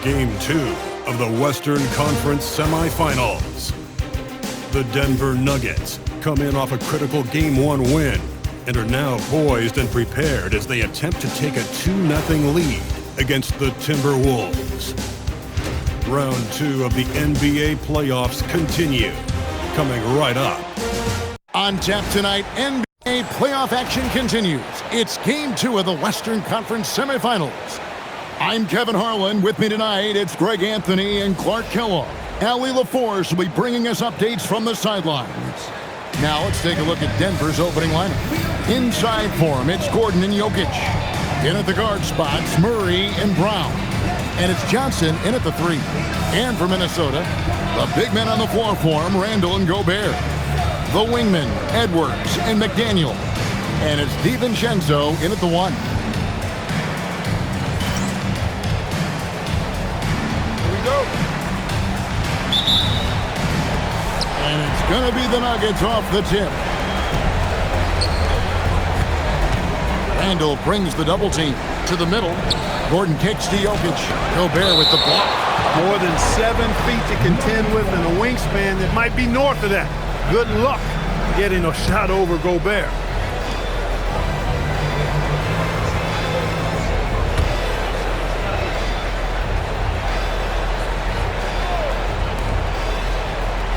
Game 2 of the Western Conference semifinals. The Denver Nuggets come in off a critical Game 1 win and are now poised and prepared as they attempt to take a 2-0 lead against the Timberwolves. Round 2 of the NBA playoffs continue, coming right up. On tap tonight, NBA playoff action continues. It's Game 2 of the Western Conference semifinals. I'm Kevin Harlan. With me tonight, it's Greg Anthony and Clark Kellogg. Allie LaForce will be bringing us updates from the sidelines. Now let's take a look at Denver's opening lineup. Inside for him, it's Gordon and Jokic. In at the guard spots, Murray and Brown. And it's Johnson in at the 3. And for Minnesota, the big men on the floor for him, Randall and Gobert. The wingmen, Edwards and McDaniel. And it's DiVincenzo in at the 1. And it's going to be the Nuggets off the tip. Randall brings the double team to the middle. Gordon kicks to Jokic. Gobert with the block. More than 7 feet to contend with and a wingspan that might be north of that. Good luck getting a shot over Gobert.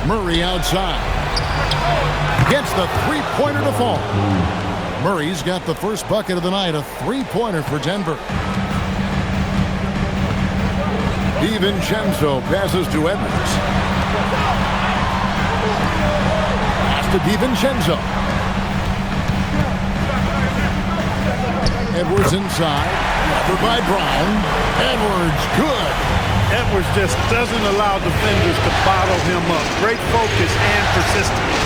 Murray outside. Gets the three-pointer to fall. Murray's got the first bucket of the night, a three-pointer for Denver. DiVincenzo passes to Edwards. Pass to DiVincenzo. Edwards inside. Covered by Brown. Edwards, good. Edwards just doesn't allow defenders to bottle him up. Great focus and persistence.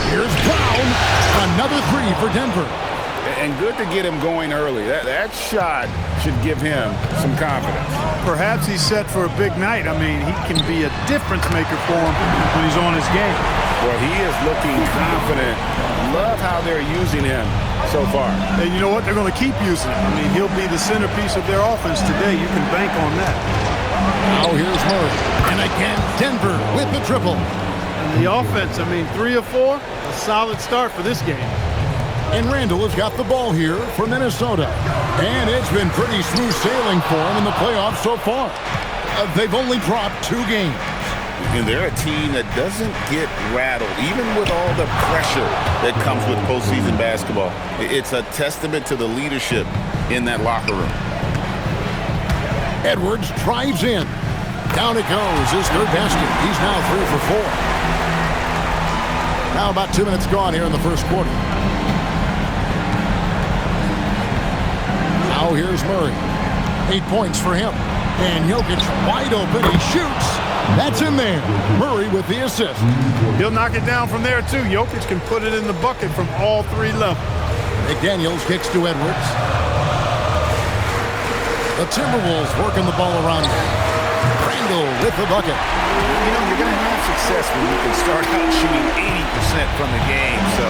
Here's Brown. Another 3 for Denver. And good to get him going early. That shot should give him some confidence. Perhaps he's set for a big night. I mean, he can be a difference maker for him when he's on his game. Well, he is looking confident. Love how they're using him so far. And you know what? They're going to keep using him. I mean, he'll be the centerpiece of their offense today. You can bank on that. Now here's Murray. And again, Denver with the triple. And the offense, I mean, 3 of 4, a solid start for this game. And Randall has got the ball here for Minnesota. And it's been pretty smooth sailing for him in the playoffs so far. They've only dropped 2 games. And they're a team that doesn't get rattled, even with all the pressure that comes with postseason basketball. It's a testament to the leadership in that locker room. Edwards drives in. Down it goes, his third basket. He's now 3 for 4. Now about 2 minutes gone here in the first quarter. Now here's Murray. 8 points for him. And Jokic wide open. He shoots. That's in there. Murray with the assist. He'll knock it down from there, too. Jokic can put it in the bucket from all 3 levels. McDaniels kicks to Edwards. The Timberwolves working the ball around him. Randall with the bucket. You know, you're going to have success when you can start out shooting 80% from the game. So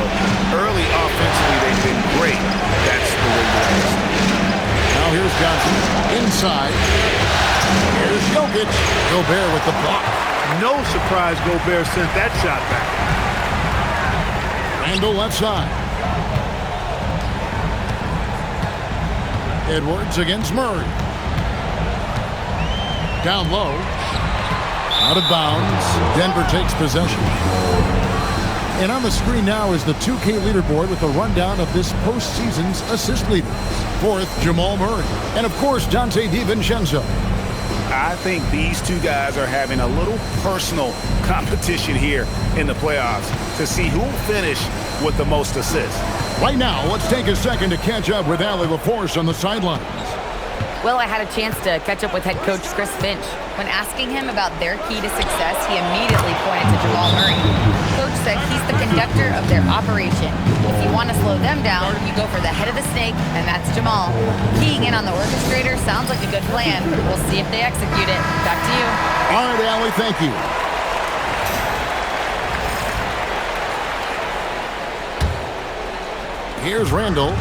early offensively, they've been great. That's the way you understand. Now here's Johnson. Inside. Here's Jokic. Gobert with the block. No surprise Gobert sent that shot back. Randall left side. Edwards against Murray. Down low. Out of bounds. Denver takes possession. And on the screen now is the 2K leaderboard with a rundown of this postseason's assist leaders. 4th, Jamal Murray. And of course, Donte DiVincenzo. I think these 2 guys are having a little personal competition here in the playoffs to see who will finish with the most assists. Right now, let's take a second to catch up with Allie LaForce on the sidelines. Well, I had a chance to catch up with head coach Chris Finch. When asking him about their key to success, he immediately pointed to Jamal Murray. Coach said he's the conductor of their operation. If you want to slow them down, you go for the head of the snake, and that's Jamal. Keying in on the orchestrator sounds like a good plan. We'll see if they execute it. Back to you. All right, Allie, thank you. Here's Randall.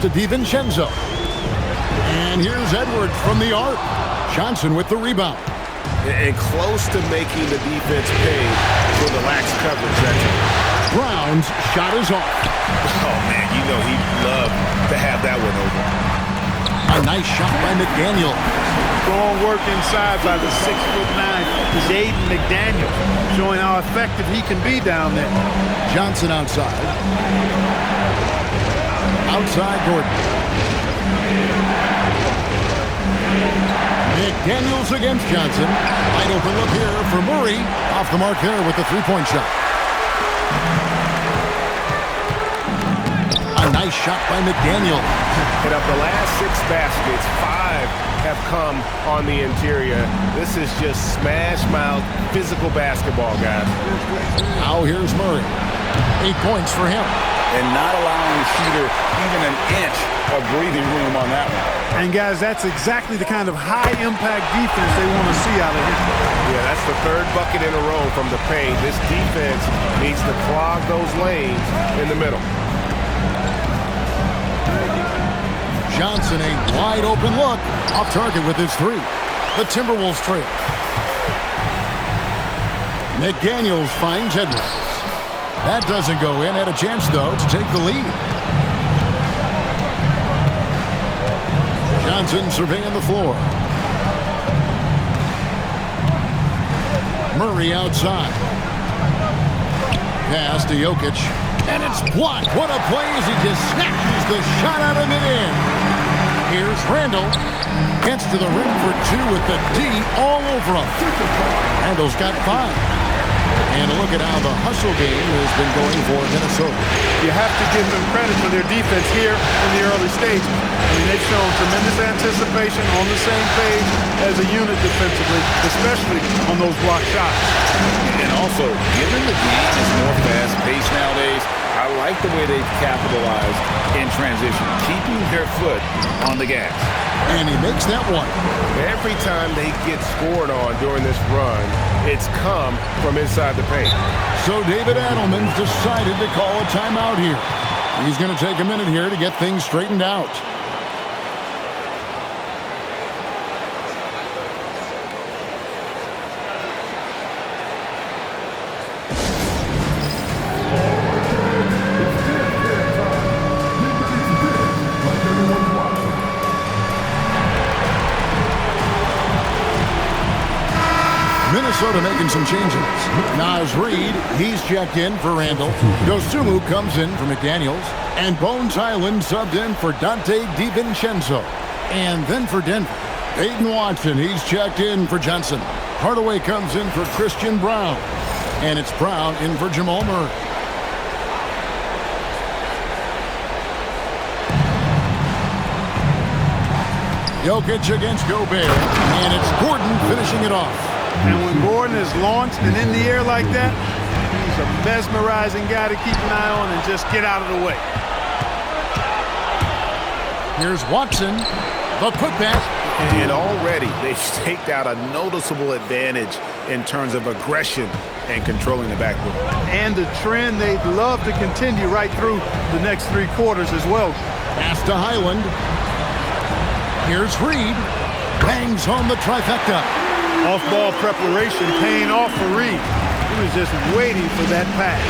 to DiVincenzo. And here's Edwards from the arc. Johnson with the rebound. And close to making the defense pay for the lax coverage that time. Brown's shot is off. Oh, man, you know he'd love to have that one over. A nice shot by McDaniel. Strong work inside by the 6'9" Jaden McDaniel, showing how effective he can be down there. Johnson outside. Outside Gordon. McDaniels against Johnson. Wide open look here for Murray. Off the mark there with the three-point shot. A nice shot by McDaniel. And of the last 6 baskets, 5 have come on the interior. This is just smash-mouth physical basketball, guys. Now here's Murray. 8 points for him. And not allowing the shooter even an inch of breathing room on that one. And, guys, that's exactly the kind of high-impact defense they want to see out of him. Yeah, that's the 3rd bucket in a row from the paint. This defense needs to clog those lanes in the middle. Johnson, a wide open look. Off target with his 3. The Timberwolves trail. McDaniels finds Edwards. That doesn't go in. Had a chance, though, to take the lead. Johnson surveying the floor. Murray outside. Pass to Jokic. And it's blocked. What a play as he just snatches the shot out of midair. Here's Randall. Gets to the rim for 2 with the D all over him. Randall's got 5. And look at how the hustle game has been going for Minnesota. You have to give them credit for their defense here in the early stages. I mean, they've shown tremendous anticipation, on the same page as a unit defensively, especially on those block shots. And also, given the game is more fast-paced nowadays, I like the way they've capitalized in transition, keeping their foot on the gas. And he makes that one. Every time they get scored on during this run, it's come from inside the paint. So David Adelman's decided to call a timeout here. He's going to take a minute here to get things straightened out. Minnesota making some changes. Naz Reid, he's checked in for Randall. Dosunmu comes in for McDaniels. And Bones Highland subbed in for Dante DiVincenzo. And then for Denver, Peyton Watson, he's checked in for Johnson. Hardaway comes in for Christian Brown. And it's Brown in for Jamal Murray. Jokic against Gobert. And it's Gordon finishing it off. And when Gordon is launched and in the air like that, he's a mesmerizing guy to keep an eye on and just get out of the way. Here's Watson, the putback. And already they've staked out a noticeable advantage in terms of aggression and controlling the backcourt. And a trend they'd love to continue right through the next 3 quarters as well. Pass to Highland. Here's Reid. Bangs home the trifecta. Off-ball preparation paying off for Reid. He was just waiting for that pass.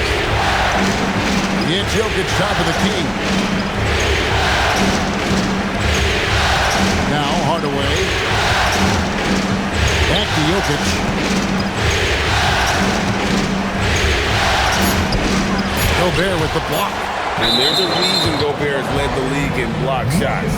It's Jokic top of the key. Now Hardaway. Back to Jokic. Gobert with the block. And there's a reason Gobert has led the league in block shots.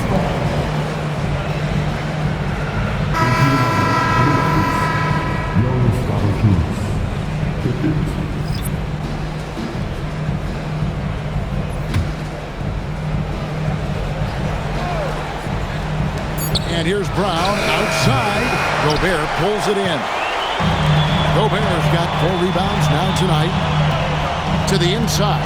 And here's Brown outside. Gobert pulls it in. Gobert's got 4 rebounds now tonight. To the inside.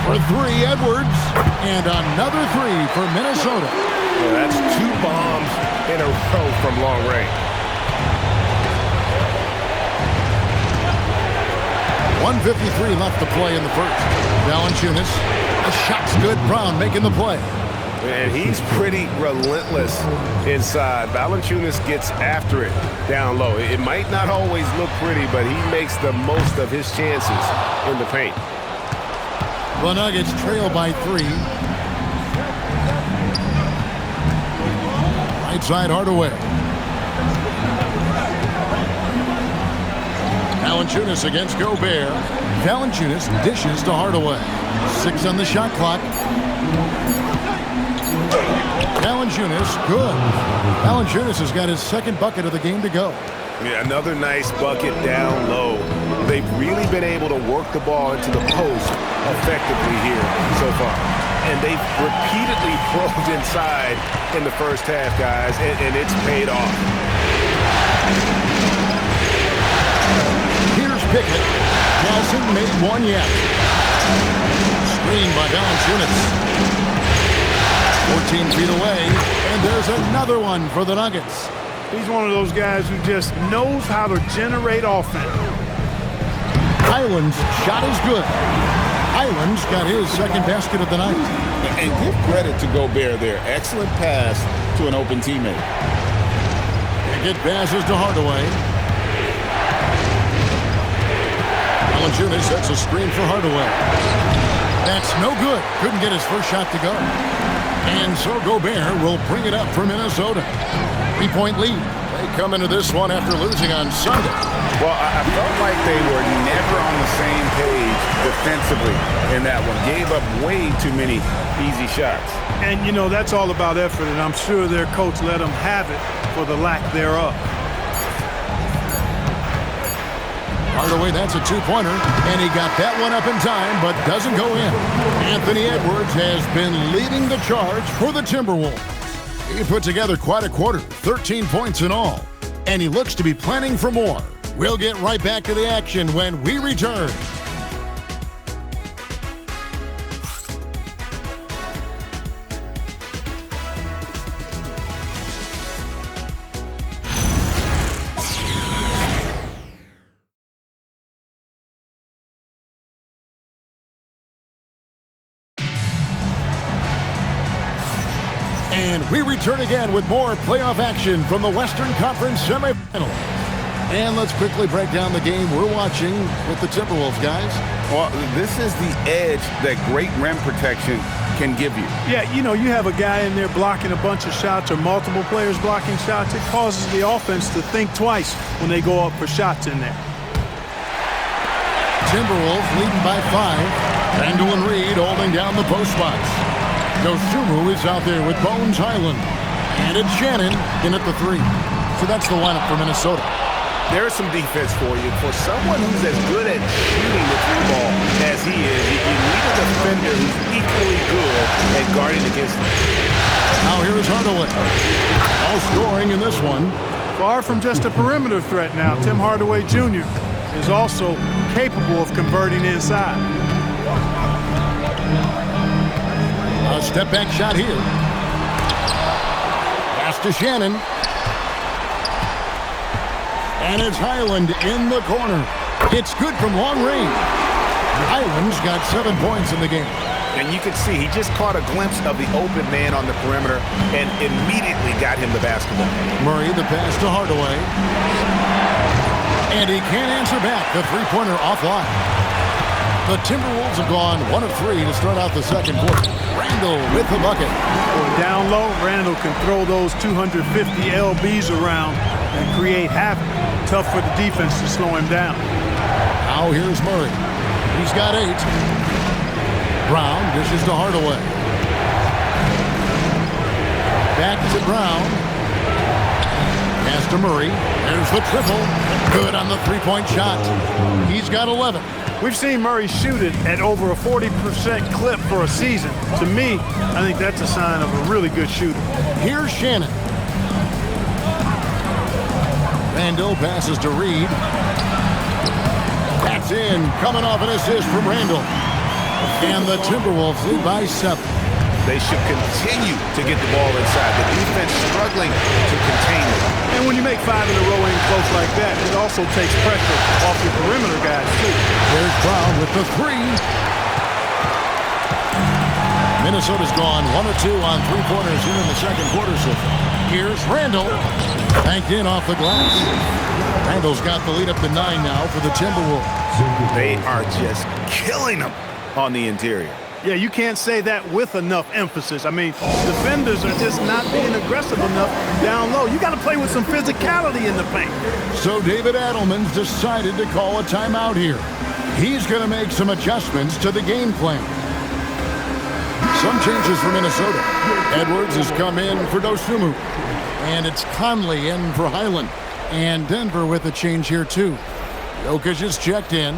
For 3, Edwards. And another 3 for Minnesota. Well, that's 2 bombs in a row from long range. 1:53 left to play in the first. Valanciunas The shot's good. Brown making the play. And he's pretty relentless inside. Valanciunas gets after it down low. It might not always look pretty, but he makes the most of his chances in the paint. The Nuggets trail by 3. Right side Hardaway. Valanciunas against Gobert. Valanciunas dishes to Hardaway. 6 on the shot clock. Valanciunas, good. Valanciunas has got his second bucket of the game to go. Yeah, another nice bucket down low. They've really been able to work the ball into the post effectively here so far. And they've repeatedly probed inside in the first half, guys, and it's paid off. Here's Pickett. Nelson made one yet. Screen by Valanciunas. 14 feet away, and there's another one for the Nuggets. He's one of those guys who just knows how to generate offense. Highland's shot is good. Highland's got his second basket of the night. And give credit to Gobert there. Excellent pass to an open teammate. Pickett passes to Hardaway. Valanciunas sets a screen for Hardaway. That's no good. Couldn't get his first shot to go. And so Gobert will bring it up for Minnesota. 3-point lead. They come into this one after losing on Sunday. Well, I felt like they were never on the same page defensively in that one. Gave up way too many easy shots. And, you know, that's all about effort, and I'm sure their coach let them have it for the lack thereof. Hardaway, that's a two-pointer, and he got that one up in time, but doesn't go in. Anthony Edwards has been leading the charge for the Timberwolves. He put together quite a quarter, 13 points in all, and he looks to be planning for more. We'll get right back to the action when we return. And we return again with more playoff action from the Western Conference semifinal. And let's quickly break down the game we're watching with the Timberwolves, guys. Well, this is the edge that great rim protection can give you. Yeah, you know, you have a guy in there blocking a bunch of shots or multiple players blocking shots. It causes the offense to think twice when they go up for shots in there. Timberwolves leading by 5. Randall and Reed holding down the post spots. Dosunmu is out there with Bones Highland. And it's Shannon in at the 3. So that's the lineup for Minnesota. There's some defense for you. For someone who's as good at shooting the three ball as he is, you need a defender who's equally good at guarding against him. Now here is Hardaway. All scoring in this one. Far from just a perimeter threat now, Tim Hardaway Jr. is also capable of converting inside. A step-back shot here. Pass to Shannon. And it's Highland in the corner. It's good from long range. Highland's got 7 points in the game. And you can see he just caught a glimpse of the open man on the perimeter and immediately got him the basketball. Murray, the pass to Hardaway. And he can't answer back. The three-pointer offline. The Timberwolves have gone 1 of 3 to start out the second quarter. Randall with the bucket. Down low, Randall can throw those 250 LBs around and create havoc. Tough for the defense to slow him down. Now here's Murray. He's got 8. Brown dishes to Hardaway. Back to Brown. Pass to Murray. There's the triple. Good on the three-point shot. He's got 11. We've seen Murray shoot it at over a 40% clip for a season. To me, I think that's a sign of a really good shooter. Here's Shannon. Randall passes to Reed. That's in. Coming off an assist from Randall. And the Timberwolves lead by 7. They should continue to get the ball inside. The defense struggling to contain it. And when you make 5 in a row in close like that, it also takes pressure off your perimeter guys, too. There's Brown with the 3. Minnesota's gone 1 of 2 on three-pointers here in the second quarter so far. Here's Randall. Banked in off the glass. Randall's got the lead up to 9 now for the Timberwolves. They are just killing them on the interior. Yeah, you can't say that with enough emphasis. I mean, defenders are just not being aggressive enough down low. You got to play with some physicality in the paint. So David Adelman's decided to call a timeout here. He's going to make some adjustments to the game plan. Some changes for Minnesota. Edwards has come in for Dosunmu. And it's Conley in for Highland. And Denver with a change here, too. Jokic is checked in.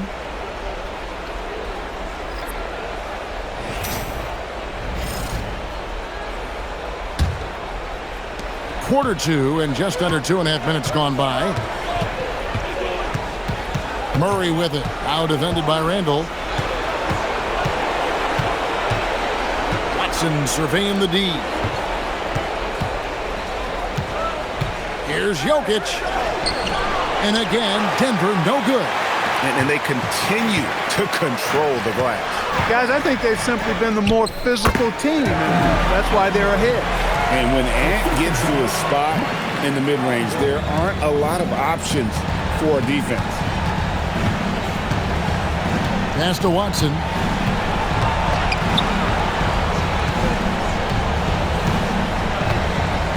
Quarter 2 and just under 2.5 minutes gone by. Murray with it. Now defended by Randall. Watson surveying the D. Here's Jokic. And again, Denver no good. And they continue to control the glass. Guys, I think they've simply been the more physical team, and that's why they're ahead. And when Ant gets to a spot in the mid-range, there aren't a lot of options for a defense. Pass to Watson.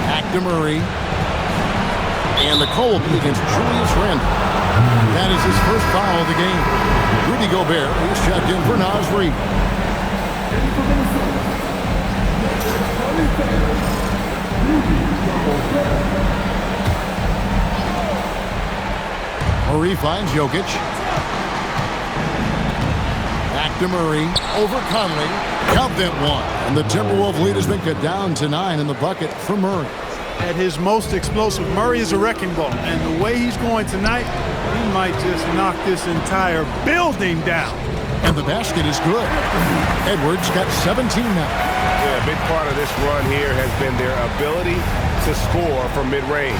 Back to Murray. And the call will be against Julius Randle. That is his first foul of the game. Rudy Gobert is checked in for Naz Reid. Murray finds Jokic. Back to Murray. Over Conley. Count that one. And the Timberwolves lead has been cut down to 9 in the bucket for Murray. At his most explosive, Murray is a wrecking ball. And the way he's going tonight, he might just knock this entire building down. And the basket is good. Edwards got 17 now. Yeah, a big part of this run here has been their ability to score from mid-range.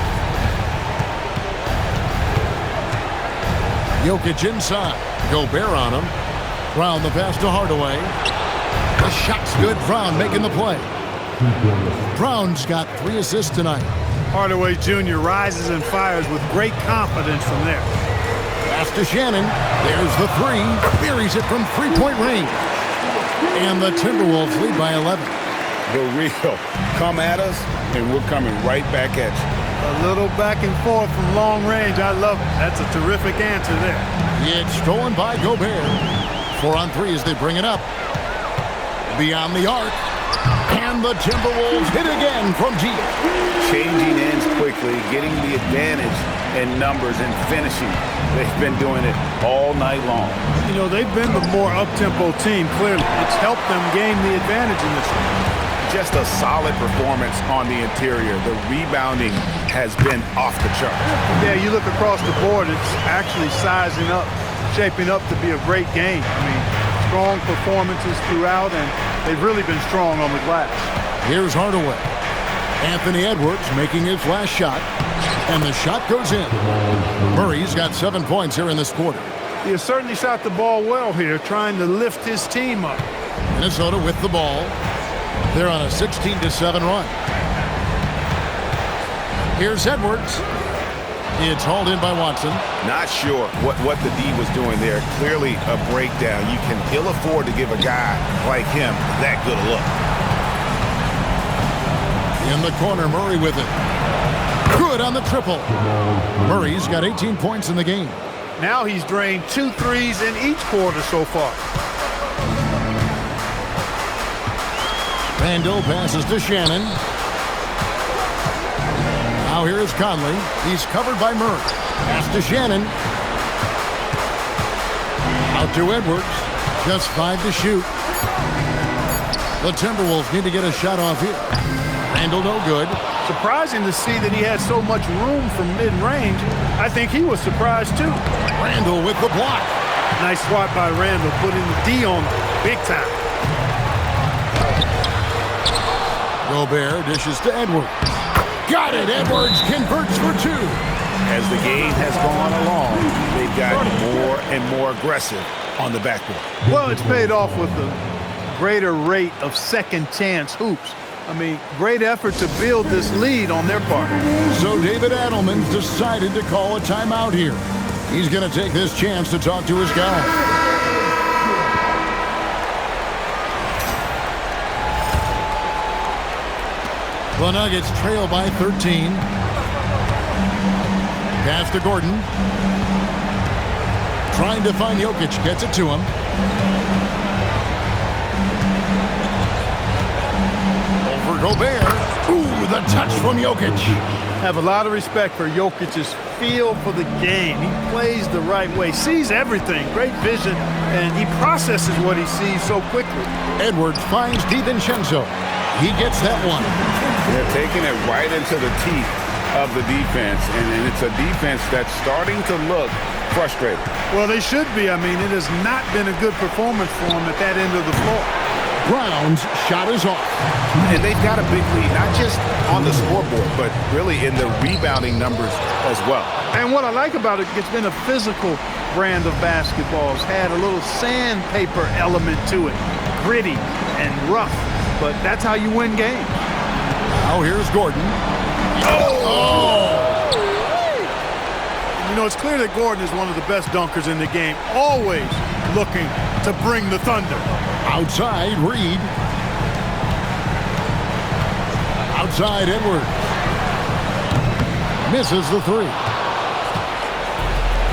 Jokic inside. Gobert on him. Brown the pass to Hardaway. The shot's good. Brown making the play. Brown's got 3 assists tonight. Hardaway Jr. rises and fires with great confidence from there. Pass to Shannon. There's the 3. Buries it from three-point range. And the Timberwolves lead by 11. The real come at us, and we're coming right back at you. A little back and forth from long range. I love it. That's a terrific answer there. It's stolen by Gobert. 4 on 3 as they bring it up. Beyond the arc. And the Timberwolves hit again from deep. Changing ends quickly, getting the advantage in numbers and finishing. They've been doing it all night long. You know, they've been the more up-tempo team, clearly. It's helped them gain the advantage in this one. Just a solid performance on the interior. The rebounding has been off the chart. Yeah, you look across the board, it's actually sizing up, shaping up to be a great game. I mean, strong performances throughout, and they've really been strong on the glass. Here's Hardaway. Anthony Edwards making his last shot, and the shot goes in. Murray's got 7 points here in this quarter. He has certainly shot the ball well here, trying to lift his team up. Minnesota with the ball. They're on a 16-7 run. Here's Edwards. It's hauled in by Watson. Not sure what the D was doing there. Clearly a breakdown. You can ill afford to give a guy like him that good a look. In the corner, Murray with it. Good on the triple. Murray's got 18 points in the game. Now he's drained 2 threes in each quarter so far. Randall passes to Shannon. Now here is Conley. He's covered by Murray. Pass to Shannon. Out to Edwards. Just 5 to shoot. The Timberwolves need to get a shot off here. Randall no good. Surprising to see that he had so much room from mid-range. I think he was surprised too. Randall with the block. Nice swat by Randall, putting the D on big time. Gobert dishes to Edwards. Got it. Edwards converts for 2. As the game has gone along, they've gotten more and more aggressive on the backboard. Well, it's paid off with the greater rate of second chance hoops. I mean, great effort to build this lead on their part. So David Adelman's decided to call a timeout here. He's going to take this chance to talk to his guys. The Nuggets trail by 13. Pass to Gordon. Trying to find Jokic. Gets it to him. Over Gobert. Ooh, the touch from Jokic. Have a lot of respect for Jokic's feel for the game. He plays the right way, sees everything, great vision, and he processes what he sees so quickly. Edwards finds DiVincenzo. He gets that one. They're taking it right into the teeth of the defense, and it's a defense that's starting to look frustrated. Well, they should be. I mean, it has not been a good performance for them at that end of the floor. Brown's shot is off. And they've got a big lead, not just on the scoreboard, but really in the rebounding numbers as well. And what I like about it, it's been a physical brand of basketball. It's had a little sandpaper element to it, gritty and rough, but that's how you win games. Now here's Gordon. You know, it's clear that Gordon is one of the best dunkers in the game, always looking to bring the thunder. Outside, Reed. Outside, Edwards. Misses the three.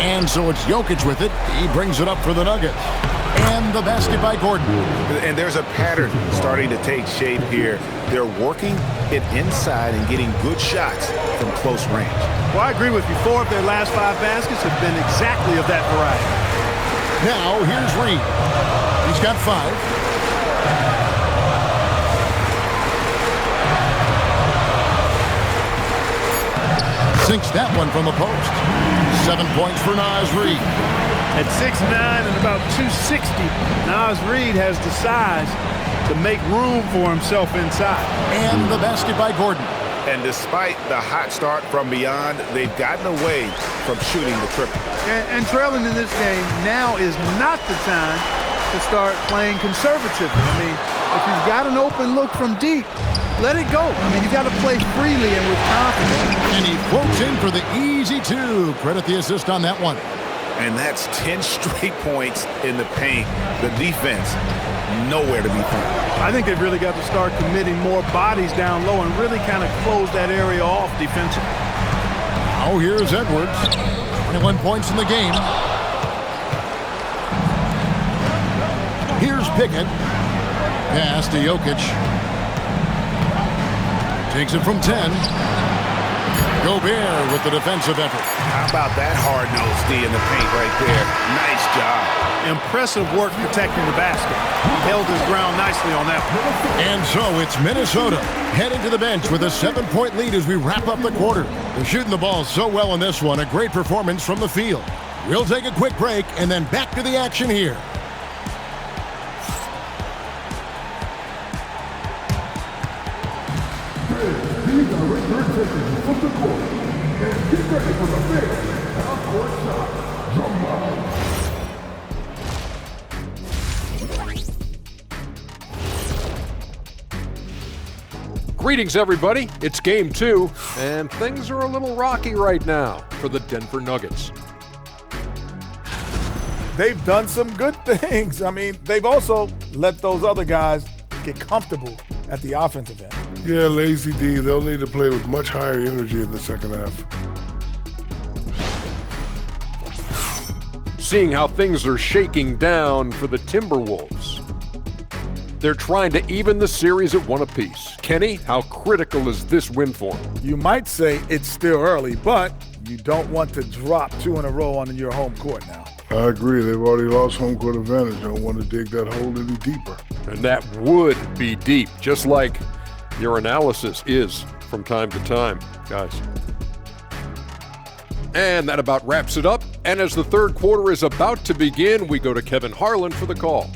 And so it's Jokic with it. He brings it up for the Nuggets. And the basket by Gordon. And there's a pattern starting to take shape here. They're working it inside and getting good shots from close range. Well, I agree with you. 4 of their last 5 baskets have been exactly of that variety. Now here's Reed. He's got 5. Sinks that one from the post. 7 points for Naz Reid. At 6'9" and about 260, Naz Reid has the size to make room for himself inside. And the basket by Gordon. And despite the hot start from beyond, they've gotten away from shooting the triple. And trailing in this game, now is not the time to start playing conservatively. I mean, if you've got an open look from deep, let it go. I mean, you got to play freely and with confidence. And he floats in for the easy 2. Credit the assist on that one. And that's 10 straight points in the paint. The defense, nowhere to be found. I think they've really got to start committing more bodies down low and really kind of close that area off defensively. Now here's Edwards. 21 points in the game. Here's Pickett. Pass to Jokic. Takes it from 10. Gobert with the defensive effort. How about that hard-nosed D in the paint right there? Nice job. Impressive work protecting the basket. He held his ground nicely on that one. And so it's Minnesota heading to the bench with a 7-point lead as we wrap up the quarter. They're shooting the ball so well in this one. A great performance from the field. We'll take a quick break and then back to the action here. Greetings, everybody. It's game 2, and things are a little rocky right now for the Denver Nuggets. They've done some good things. I mean, they've also let those other guys get comfortable at the offensive end. Yeah, lazy D. They'll need to play with much higher energy in the second half. Seeing how things are shaking down for the Timberwolves. They're trying to even the series at 1 apiece. Kenny, how critical is this win for them? You might say it's still early, but you don't want to drop 2 in a row on your home court now. I agree. They've already lost home court advantage. Don't want to dig that hole any deeper. And that would be deep, just like your analysis is from time to time, guys. And that about wraps it up. And as the third quarter is about to begin, we go to Kevin Harlan for the call.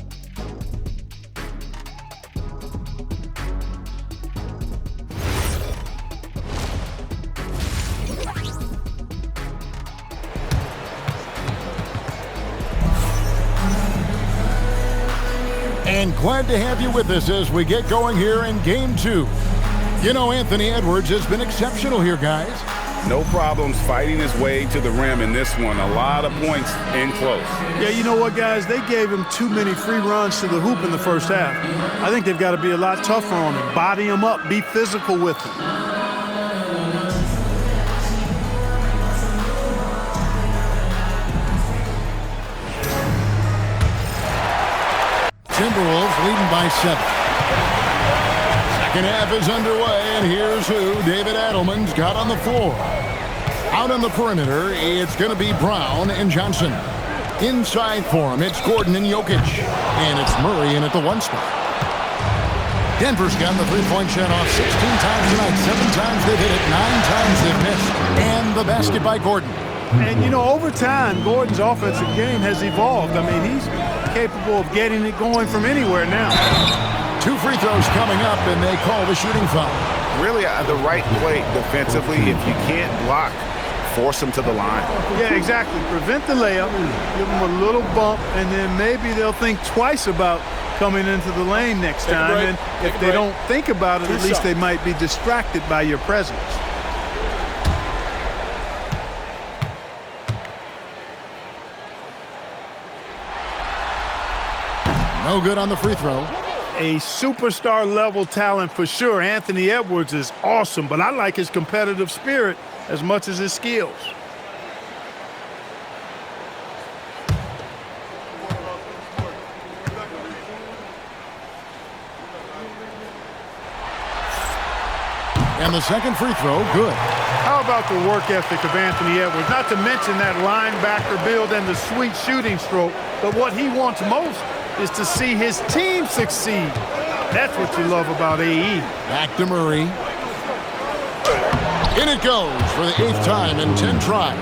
And glad to have you with us as we get going here in Game 2. You know, Anthony Edwards has been exceptional here, guys. No problems fighting his way to the rim in this one. A lot of points in close. Yeah, you know what, guys? They gave him too many free runs to the hoop in the first half. I think they've got to be a lot tougher on him. Body him up. Be physical with him. Timberwolves leading by 7. Second half is underway, and here's who David Adelman's got on the floor. Out on the perimeter, it's going to be Brown and Johnson. Inside for him, it's Gordon and Jokic. And it's Murray in at the 1 spot. Denver's gotten the three-point shot off 16 times tonight. 7 times they've hit it, 9 times they've missed. And the basket by Gordon. And, you know, over time, Gordon's offensive game has evolved. I mean, he's capable of getting it going from anywhere now. 2 free throws coming up, and they call the shooting foul. Really the right play defensively. If you can't block, force them to the line. Yeah, exactly. Prevent the layup, give them a little bump, and then maybe they'll think twice about coming into the lane next time. And if they don't think about it, at least they might be distracted by your presence. No good on the free throw. A superstar level talent for sure. Anthony Edwards is awesome, but I like his competitive spirit as much as his skills. And the second free throw, good. How about the work ethic of Anthony Edwards? Not to mention that linebacker build and the sweet shooting stroke, but what he wants most is to see his team succeed. That's what you love about AE. Back to Murray. In it goes for the 8th time in 10 tries.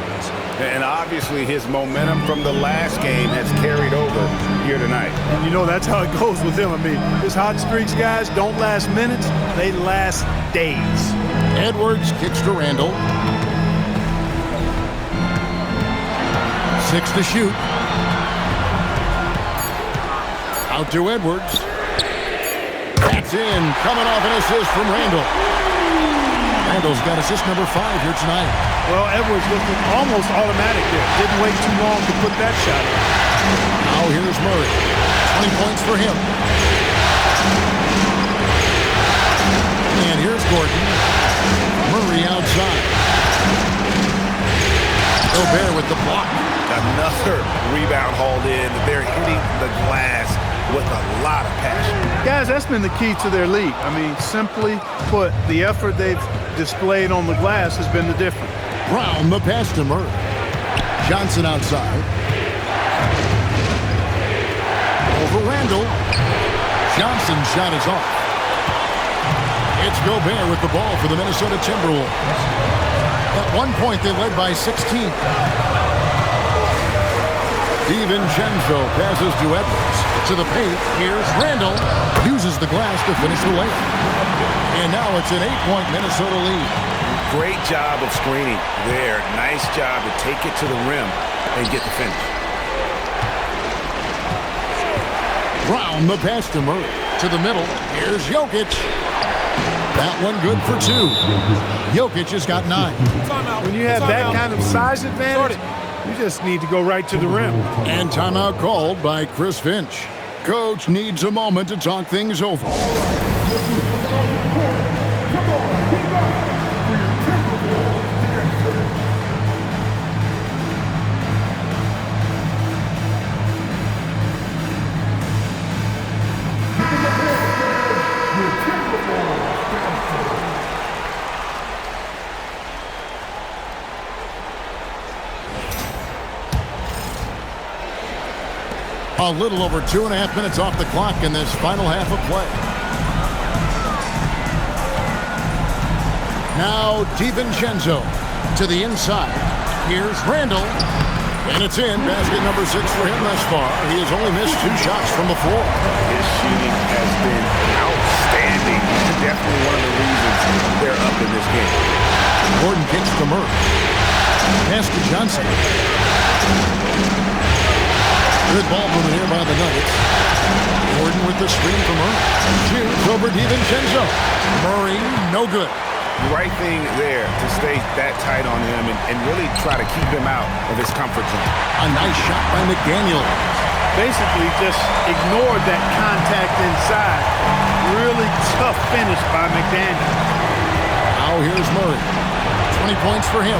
And obviously his momentum from the last game has carried over here tonight. And you know, that's how it goes with him. I mean, his hot streaks, guys, don't last minutes. They last days. Edwards kicks to Randall. 6 to shoot. Out to Edwards. That's in. Coming off an assist from Randall. Randall's got assist number 5 here tonight. Well, Edwards looking almost automatic there. Didn't wait too long to put that shot in. Now here's Murray. 20 points for him. And here's Gordon. Murray outside. Gobert with the block. Another rebound hauled in. They're hitting the glass with a lot of passion. Guys, that's been the key to their lead. I mean, simply put, the effort they've displayed on the glass has been the difference. Brown, the pass to Murray. Johnson outside. Over Randall. Johnson's shot is off. It's Gobert with the ball for the Minnesota Timberwolves. At one point, they led by 16. DiVincenzo passes to Edwards. To the paint, here's Randall. Uses the glass to finish the layup. And now it's an 8-point Minnesota lead. Great job of screening there. Nice job to take it to the rim and get the finish. Brown, the pass to Murray. To the middle, here's Jokic. That one good for 2. Jokic has got 9. When you have that kind of size advantage, you just need to go right to the rim. And timeout called by Chris Finch. Coach needs a moment to talk things over. A little over 2.5 minutes off the clock in this final half of play. Now DiVincenzo to the inside. Here's Randall. And it's in. Basket number 6 for him thus far. He has only missed 2 shots from the floor. His shooting has been outstanding. Definitely one of the reasons they're up in this game. Gordon kicks to Murray. Pass to Johnson. Good ball movement here by the Nuggets. Gordon with with the screen from Murray. Shoots over DiVincenzo. Murray, no good. Right thing there to stay that tight on him and really try to keep him out of his comfort zone. A nice shot by McDaniel. Basically just ignored that contact inside. Really tough finish by McDaniel. Now here's Murray. 20 points for him.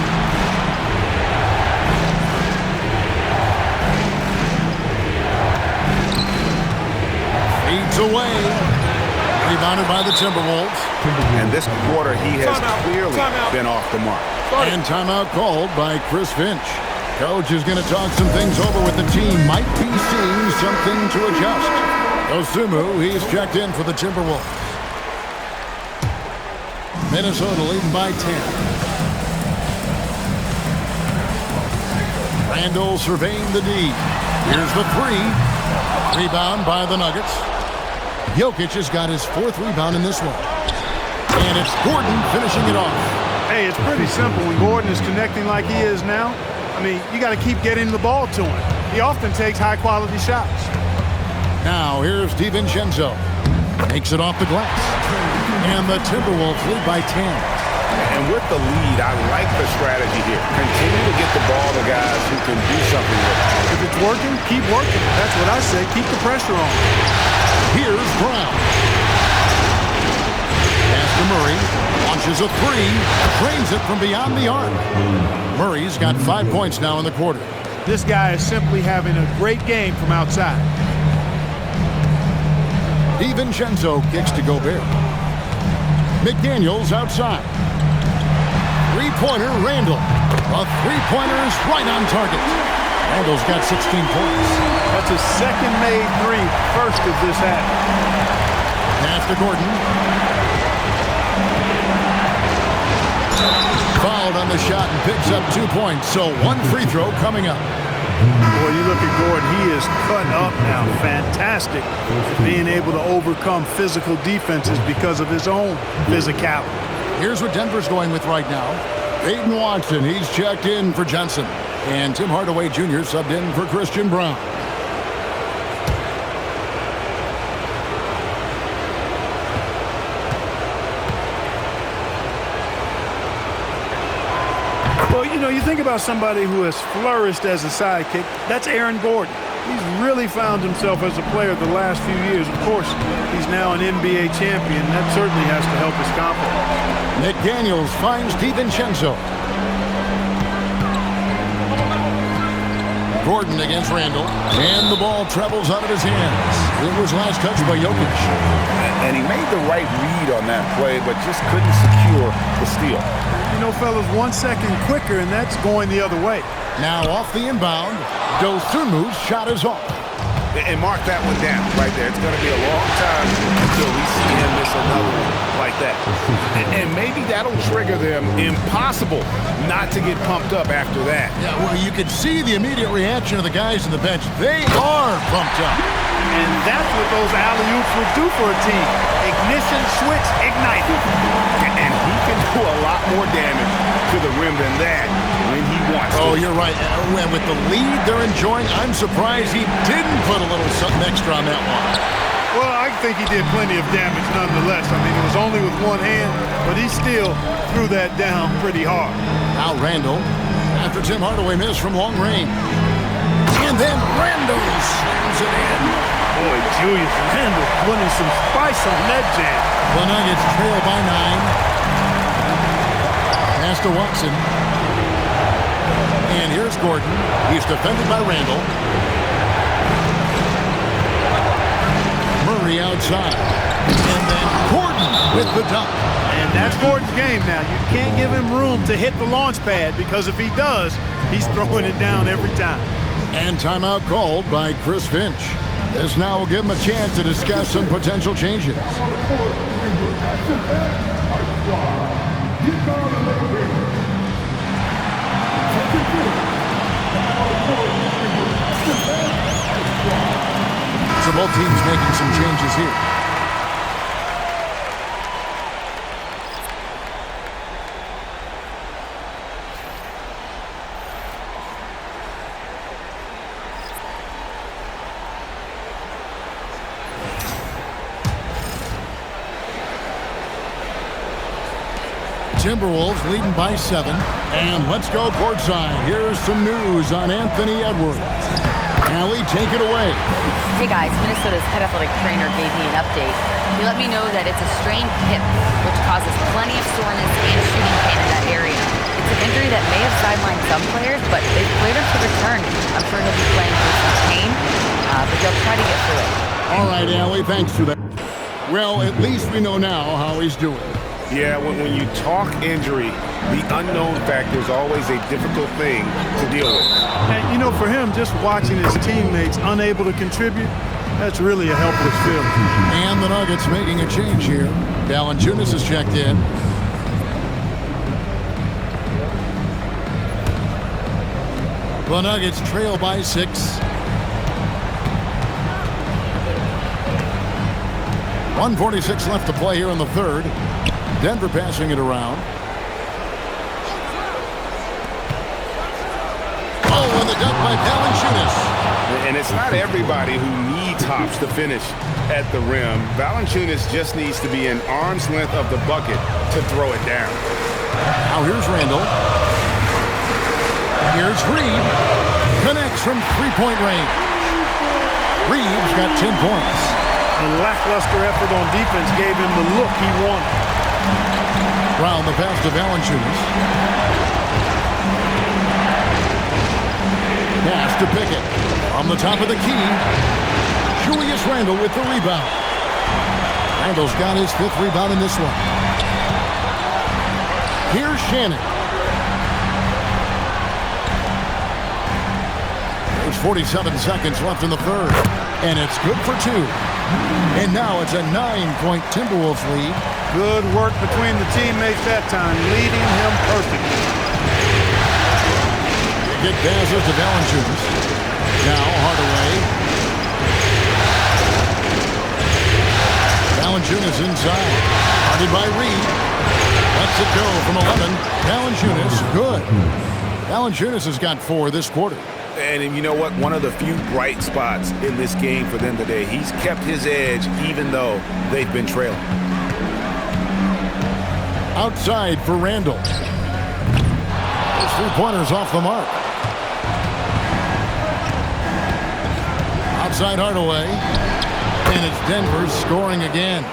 Fades away. Rebounded by the Timberwolves. And this quarter, he has clearly been off the mark. And timeout called by Chris Finch. Coach is going to talk some things over with the team. Might be seeing something to adjust. Osumu, he's checked in for the Timberwolves. Minnesota leading by 10. Randall surveying the D. Here's the three. Rebound by the Nuggets. Jokic has got his 4th rebound in this one. And it's Gordon finishing it off. Hey, it's pretty simple. When Gordon is connecting like he is now, I mean, you got to keep getting the ball to him. He often takes high-quality shots. Now, here's DiVincenzo. Makes it off the glass. And the Timberwolves lead by 10. And with the lead, I like the strategy here. Continue to get the ball to guys who can do something with it. If it's working, keep working. That's what I say. Keep the pressure on. Here's Brown. Pass to Murray. Launches a three. Drains it from beyond the arc. Murray's got 5 points now in the quarter. This guy is simply having a great game from outside. DiVincenzo kicks to Gobert. McDaniels outside. Three-pointer, Randall. A three-pointer is right on target. Randall's got 16 points. That's his second made three, first of this half. Pass to Gordon. Fouled on the shot and picks up 2 points. So one free throw coming up. Boy, you look at Gordon, he is cut up now. Fantastic at being able to overcome physical defenses because of his own physicality. Here's what Denver's going with right now. Peyton Watson, he's checked in for Johnson. And Tim Hardaway Jr. subbed in for Christian Brown. Well, you know, you think about somebody who has flourished as a sidekick. That's Aaron Gordon. He's really found himself as a player the last few years. Of course, he's now an NBA champion. That certainly has to help his confidence. McDaniels finds DiVincenzo. Gordon against Randall. And the ball travels out of his hands. It was last touched by Jokic. And he made the right read on that play, but just couldn't secure the steal. You know, fellas, 1 second quicker, and that's going the other way. Now off the inbound, Dosumu's shot is off. And mark that one down right there. It's going to be a long time until we see him miss another one like that. And maybe that'll trigger them. Impossible not to get pumped up after that. Yeah, well, you could see the immediate reaction of the guys on the bench. They are pumped up. And that's what those alley-oops would do for a team. Ignition, switch, ignite. And he can do a lot more damage to the rim than that when he wants to. Oh, you're right. And with the lead they're enjoying, I'm surprised he didn't put a little something extra on that one. Well, I think he did plenty of damage nonetheless. I mean, it was only with one hand, but he still threw that down pretty hard. Now Randall, after Tim Hardaway missed from long range. And then Randall slams it in. Boy, Julius Randle putting some spice on that jam. The Nuggets trail by 9. Pass to Watson. And here's Gordon. He's defended by Randall. Murray outside. And then Gordon with the dunk. And that's Gordon's game now. You can't give him room to hit the launch pad because if he does, he's throwing it down every time. And timeout called by Chris Finch. This now will give him a chance to discuss some potential changes. So both teams making some changes here. Timberwolves leading by 7. And let's go courtside. Here's some news on Anthony Edwards. Allie, take it away. Hey guys, Minnesota's head athletic trainer gave me an update. He let me know that it's a strained hip, which causes plenty of soreness and shooting pain in that area. It's an injury that may have sidelined some players, but they've cleared him to return. I'm sure he'll be playing through some pain, but they'll try to get through it. All right, Allie, thanks for that. Well, at least we know now how he's doing. Yeah, when you talk injury, the unknown factor is always a difficult thing to deal with. And, you know, for him, just watching his teammates unable to contribute, that's really a helpless feeling. And the Nuggets making a change here. Valanciunas has checked in. The Nuggets trail by 6. 1:46 left to play here in the third. Denver passing it around. Oh, and the dunk by Valanciunas. And it's not everybody who needs hops to finish at the rim. Valanciunas just needs to be an arm's length of the bucket to throw it down. Now here's Randall. Here's Reed. Connects from three-point range. Reed's got 10 points. The lackluster effort on defense gave him the look he wanted. Brown the pass to Valanciunas. Pass to Pickett. On the top of the key. Julius Randle with the rebound. Randle's got his 5th rebound in this one. Here's Shannon. There's 47 seconds left in the third. And it's good for 2. And now it's a 9-point Timberwolves lead. Good work between the teammates that time, leading him perfectly. Get passes to Valanciunas. Now Hardaway. Valanciunas inside. Guarded by Reed. Lets it go from 11. Valanciunas, good. Valanciunas has got 4 this quarter. And you know what? One of the few bright spots in this game for them today. He's kept his edge even though they've been trailing. Outside for Randall. His 3-pointers off the mark. Outside Hardaway. And it's Denver scoring again.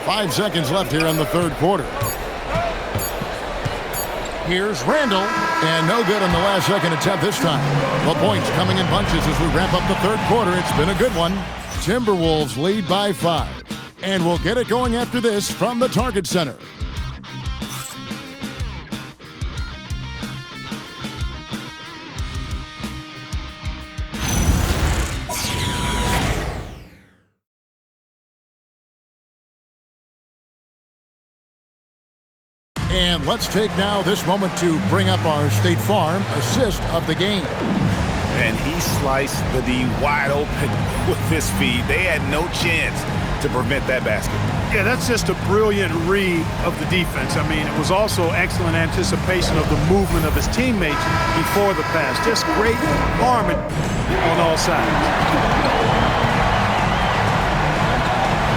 5 seconds left here in the third quarter. Here's Randall. And no good on the last second attempt this time. The points coming in bunches as we wrap up the third quarter. It's been a good one. Timberwolves lead by 5. And we'll get it going after this from the Target Center. And let's take now this moment to bring up our State Farm assist of the game. And he sliced the D wide open with his feed. They had no chance to prevent that basket. Yeah, that's just a brilliant read of the defense. I mean, it was also excellent anticipation of the movement of his teammates before the pass. Just great harmony on all sides.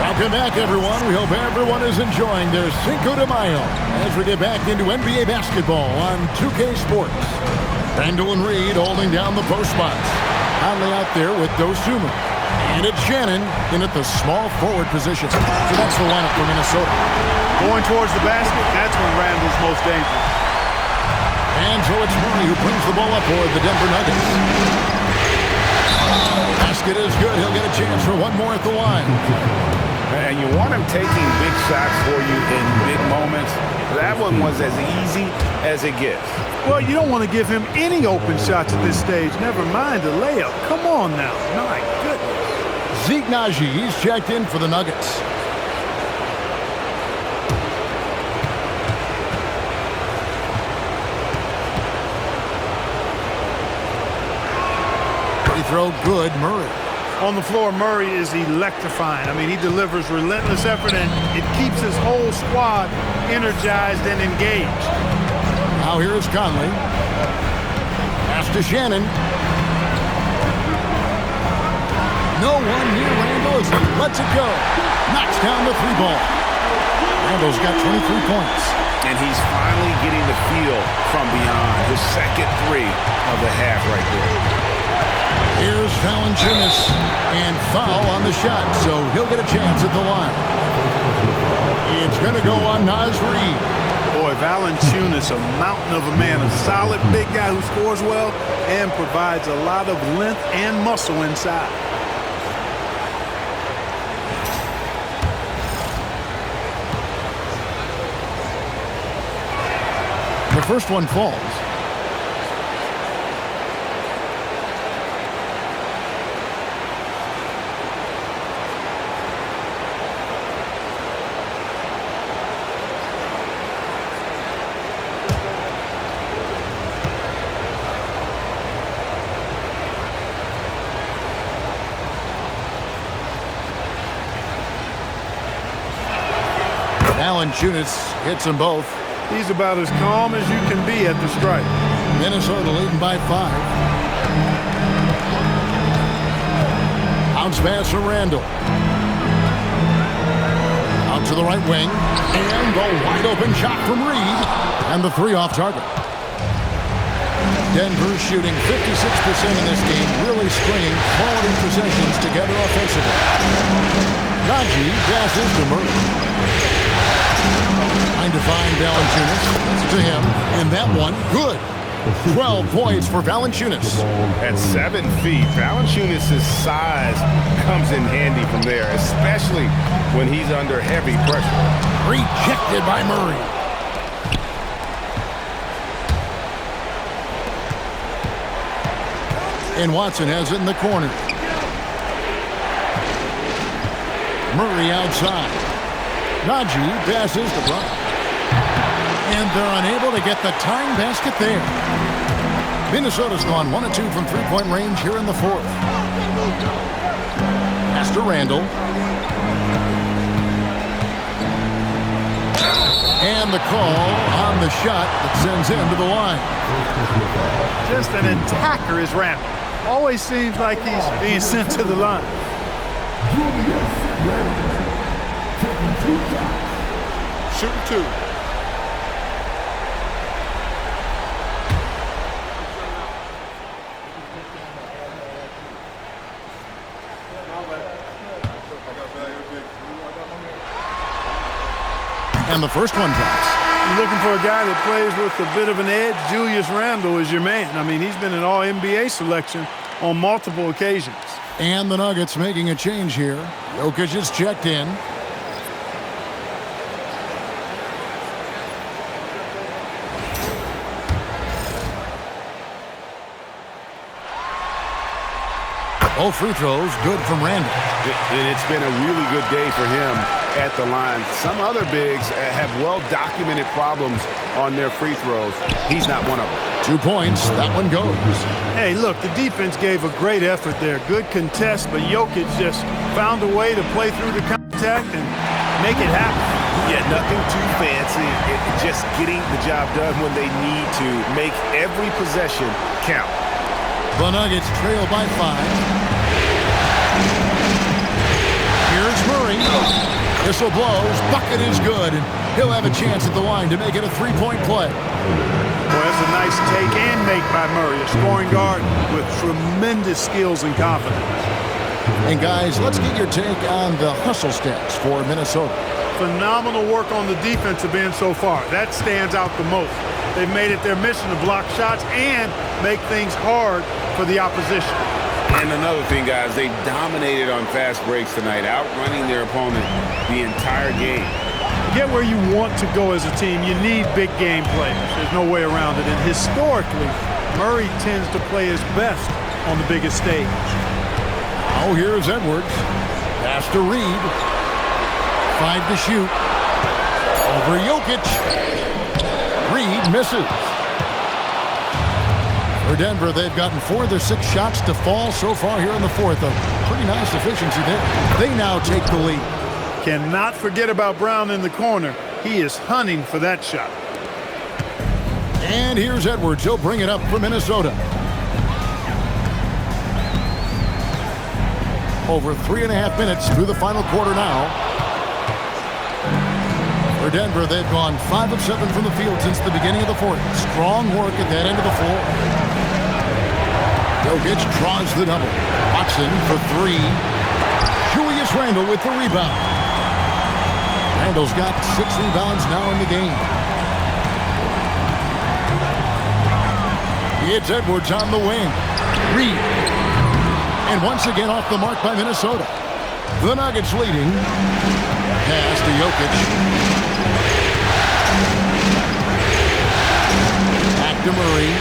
Welcome back, everyone. We hope everyone is enjoying their Cinco de Mayo as we get back into NBA basketball on 2K Sports. Randall and Reed holding down the post spots. Conley out there with Dosunmu. And it's Shannon in at the small forward position. So that's the lineup for Minnesota. Going towards the basket, that's when Randall's most dangerous. And so it's Murray who brings the ball up for the Denver Nuggets. Basket is good. He'll get a chance for one more at the line. And you want him taking big shots for you in big moments. That one was as easy as it gets. Well, you don't want to give him any open shots at this stage. Never mind a layup. Come on now. My goodness. Zeke Naji, he's checked in for the Nuggets. Free throw good, Murray. On the floor, Murray is electrifying. I mean, he delivers relentless effort, and it keeps his whole squad energized and engaged. Now here is Conley. Pass to Shannon. No one near Randall as he lets it go. Knocks down the 3 ball. Randall's got 23 points. And he's finally getting the feel from beyond. His second three of the half right there. Here's Valanciunas, and foul on the shot, so he'll get a chance at the line. It's going to go on Naz Reid. Boy, Valanciunas, a mountain of a man, a solid big guy who scores well and provides a lot of length and muscle inside. The first one falls. Valanciunas hits them both. He's about as calm as you can be at the stripe. Minnesota leading by 5. Bounce pass from Randall. Out to the right wing. And the wide open shot from Reid. And the 3 off target. Denver shooting 56% in this game, really stringing quality possessions together offensively. Najee passes to Murray. Trying to find Valanciunas. To him. And that one, good. 12 points for Valanciunas. At 7 feet, Valanciunas' size comes in handy from there, especially when he's under heavy pressure. Rejected by Murray. And Watson has it in the corner. Murray outside. Najee passes to Brown. And they're unable to get the tying basket there. Minnesota's gone 1 of 2 from three-point range here in the 4th. Pass to Randall. And the call on the shot that sends him to the line. Just an attacker is Randall. Always seems like he's being sent to the line. Shooting 2. And the first one drops. You're looking for a guy that plays with a bit of an edge. Julius Randle is your man. I mean, he's been an All-NBA selection on multiple occasions. And the Nuggets making a change here. Jokic is checked in. All free throws good from Randall. It's been a really good day for him at the line. Some other bigs have well-documented problems on their free throws. He's not one of them. 2 points. That one goes. Hey, look, the defense gave a great effort there. Good contest, but Jokic just found a way to play through the contact and make it happen. Yeah, nothing too fancy. Just getting the job done when they need to. Make every possession count. The Nuggets trail by 5. Here's Murray. Whistle blows. Bucket is good. And he'll have a chance at the line to make it a 3-point play. Boy, that's a nice take and make by Murray. A scoring guard with tremendous skills and confidence. And guys, let's get your take on the hustle stats for Minnesota. Phenomenal work on the defensive end so far. That stands out the most. They've made it their mission to block shots and make things hard for the opposition. And another thing, guys, they dominated on fast breaks tonight, outrunning their opponent the entire game. To get where you want to go as a team, you need big game players. There's no way around it. And historically, Murray tends to play his best on the biggest stage. Oh, here's Edwards. Pass to Reid. 5 to shoot. Over Jokic. Reid misses. For Denver, they've gotten 4 of their 6 shots to fall so far here in the 4th. A pretty nice efficiency there. They now take the lead. Cannot forget about Brown in the corner. He is hunting for that shot. And here's Edwards. He'll bring it up for Minnesota. Over 3.5 minutes through the final quarter now. For Denver, they've gone 5 of 7 from the field since the beginning of the fourth. Strong work at that end of the floor. Jokic draws the double. Watson for 3. Julius Randle with the rebound. Randle's got 6 rebounds now in the game. It's Edwards on the wing. Reed. And once again off the mark by Minnesota. The Nuggets leading. Pass to Jokic. Back to Murray.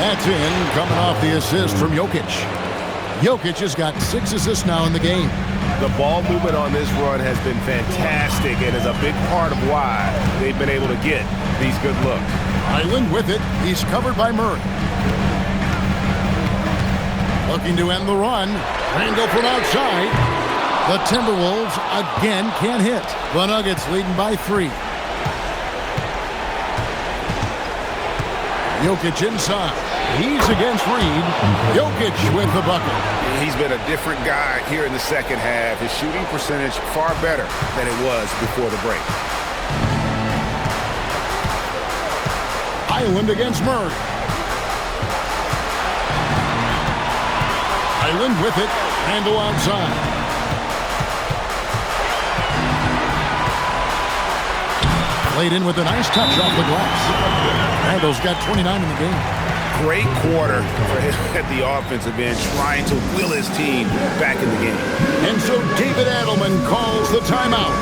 That's in, coming off the assist from Jokic. Jokic has got 6 assists now in the game. The ball movement on this run has been fantastic and is a big part of why they've been able to get these good looks. Island with it. He's covered by Murray. Looking to end the run. Randle from outside. The Timberwolves again can't hit. The Nuggets leading by 3. Jokic inside. He's against Reed. Jokic with the bucket. He's been a different guy here in the second half. His shooting percentage far better than it was before the break. Island against Murray. Island with it. Randle outside. Played in with a nice touch off the glass. Randle's got 29 in the game. Great quarter for him at the offensive end, trying to will his team back in the game. And so David Adelman calls the timeout.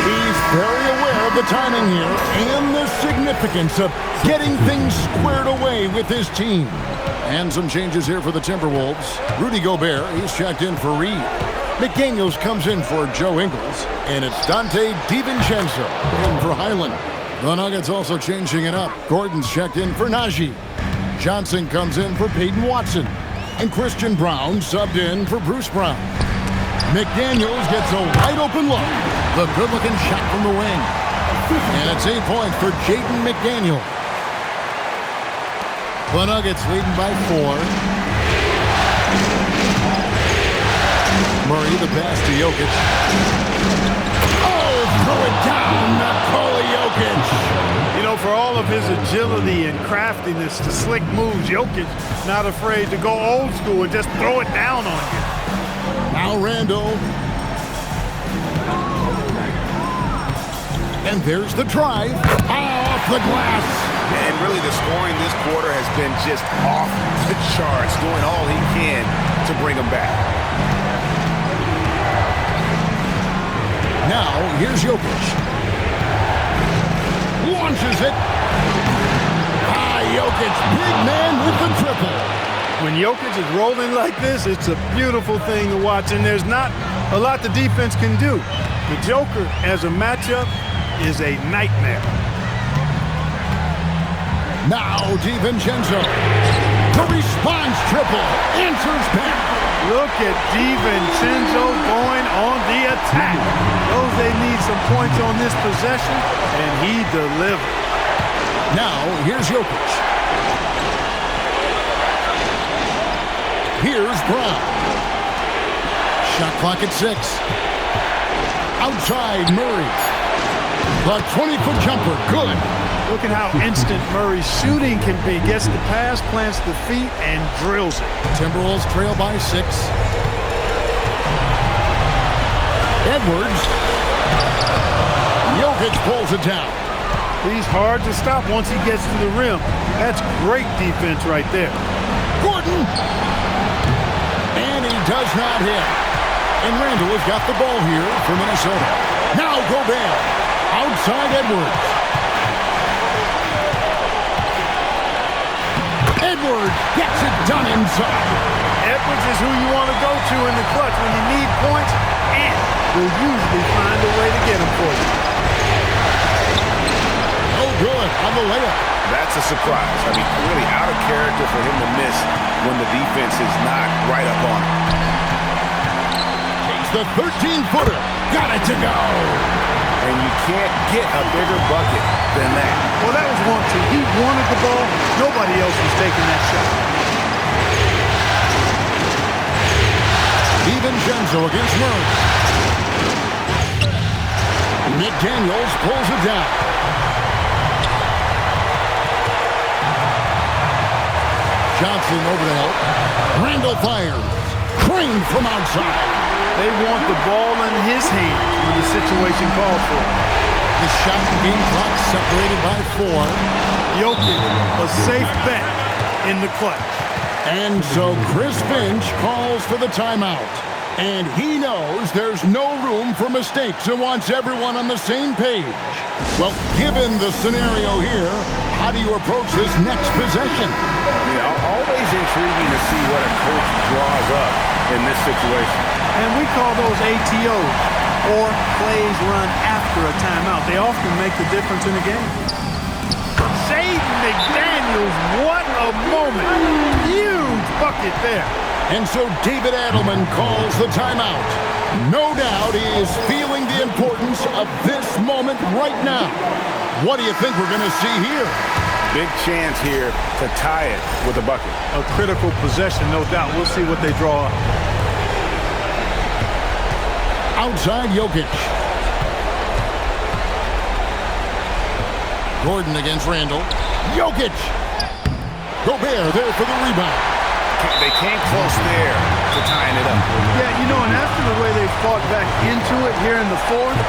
He's very aware of the timing here and the significance of getting things squared away with his team. And some changes here for the Timberwolves. Rudy Gobert, he's checked in for Reed. McDaniels comes in for Joe Ingles. And it's Dante DiVincenzo in for Highland. The Nuggets also changing it up. Gordon's checked in for Najee. Johnson comes in for Peyton Watson. And Christian Brown subbed in for Bruce Brown. McDaniels gets a wide-open look. The good-looking shot from the wing. And it's 8 points for Jaden McDaniel. The Nuggets leading by 4. Murray, the pass to Jokic. Oh, throw it down, Nikola Jokic. You know, for all of his agility and craftiness, the slick moves, Jokic not afraid to go old school and just throw it down on you. Now Randle. And there's the drive. Off the glass. And really the scoring this quarter has been just off the charts, doing all he can to bring them back. Now, here's Jokic. Launches it. Jokic, big man with the triple. When Jokic is rolling like this, it's a beautiful thing to watch, and there's not a lot the defense can do. The Joker, as a matchup, is a nightmare. Now, DiVincenzo. The response triple. Answers back. Look at DiVincenzo going on the attack. Knows they need some points on this possession, and he delivered. Now, here's Jokic. Here's Brown. Shot clock at 6. Outside Murray. The 20-foot jumper, good. Look at how instant Murray's shooting can be. Gets the pass, plants the feet, and drills it. Timberwolves trail by 6. Edwards. Jokic pulls it down. He's hard to stop once he gets to the rim. That's great defense right there. Gordon. And he does not hit. And Randle has got the ball here for Minnesota. Now Gobert. Outside Edwards. Edwards gets it done inside. Edwards is who you want to go to in the clutch when you need points, and will usually find a way to get them for you. Oh, good on the layup. That's a surprise. I mean, really out of character for him to miss when the defense is not right up on him. Takes the 13-footer. Got it to go. And you can't get a bigger bucket than that. Well, that was 1-2. He wanted the ball. Nobody else was taking that shot. DiVincenzo against Murray. McDaniels pulls it down. Johnson over to help. Randall fires. Crane from outside. They want the ball in his hands when the situation calls for it. The shot game clock separated by 4. Jokic, a safe bet in the clutch. And so Chris Finch calls for the timeout. And he knows there's no room for mistakes and wants everyone on the same page. Well, given the scenario here, how do you approach this next possession? Always intriguing to see what a coach draws up in this situation. And we call those ATOs, or plays run after a timeout. They often make the difference in a game. Jaden McDaniels, what a moment. Huge bucket there. And so David Adelman calls the timeout. No doubt he is feeling the importance of this moment right now. What do you think we're going to see here? Big chance here to tie it with a bucket. A critical possession, no doubt. We'll see what they draw up. Outside Jokic. Gordon against Randall. Jokic. Gobert there for the rebound. They came close there to tying it up. Yeah, you know, and after the way they fought back into it here in the fourth,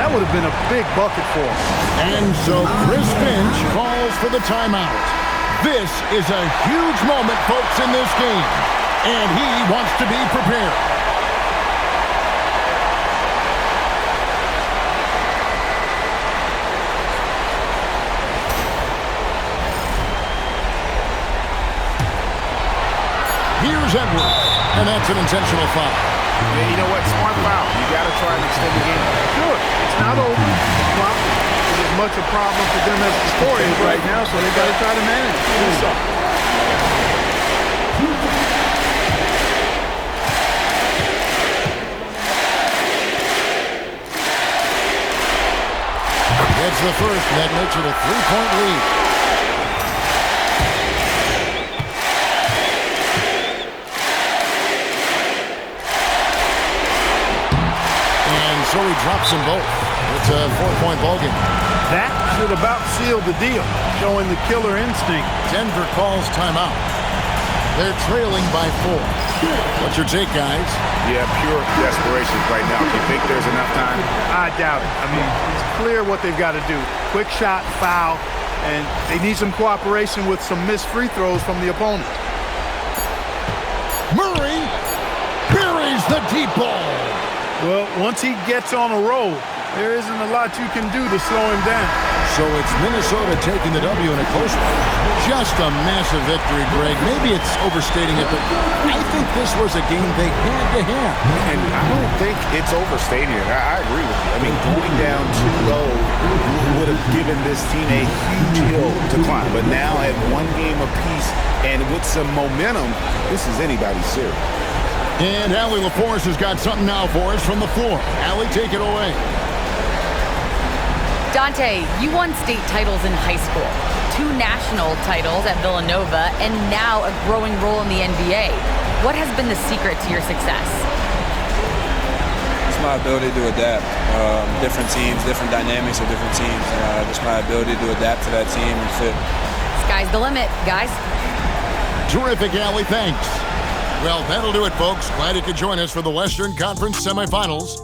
that would have been a big bucket for them. And so Chris Finch calls for the timeout. This is a huge moment, folks, in this game. And he wants to be prepared. Here's Edwards, and that's an intentional foul. Yeah, you know what? Smart foul. You got to try and extend the game. Sure, it's not over. Well, it's as much a problem for them as the score is right now, so they got to try to manage it. That's the first, and that makes it a 3-point lead. So he drops them both. It's a 4-point ballgame. That should about seal the deal, showing the killer instinct. Denver calls timeout. They're trailing by 4. What's your take, guys? Yeah, pure desperation right now. Do you think there's enough time? I doubt it. I mean, it's clear what they've got to do. Quick shot, foul, and they need some cooperation with some missed free throws from the opponent. Murray buries the deep ball. Well, once he gets on a roll, there isn't a lot you can do to slow him down. So it's Minnesota taking the W in a close one. Just a massive victory, Greg. Maybe it's overstating it, but I think this was a game they had to have. And I don't think it's overstating it. I agree with you. I mean, going down too low would have given this team a huge hill to climb. But now at one game apiece and with some momentum, this is anybody's series. And Allie LaForce has got something now for us from the floor. Allie, take it away. Dante, you won state titles in high school, 2 national titles at Villanova, and now a growing role in the NBA. What has been the secret to your success? It's my ability to adapt. Different teams, different dynamics of different teams. Just my ability to adapt to that team and fit. Sky's the limit, guys. Terrific, Allie. Thanks. Well, that'll do it, folks. Glad you could join us for the Western Conference semifinals.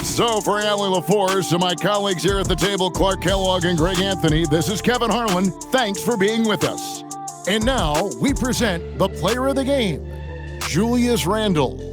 So for Allie LaForce and my colleagues here at the table, Clark Kellogg and Greg Anthony, this is Kevin Harlan. Thanks for being with us. And now we present the player of the game, Julius Randle.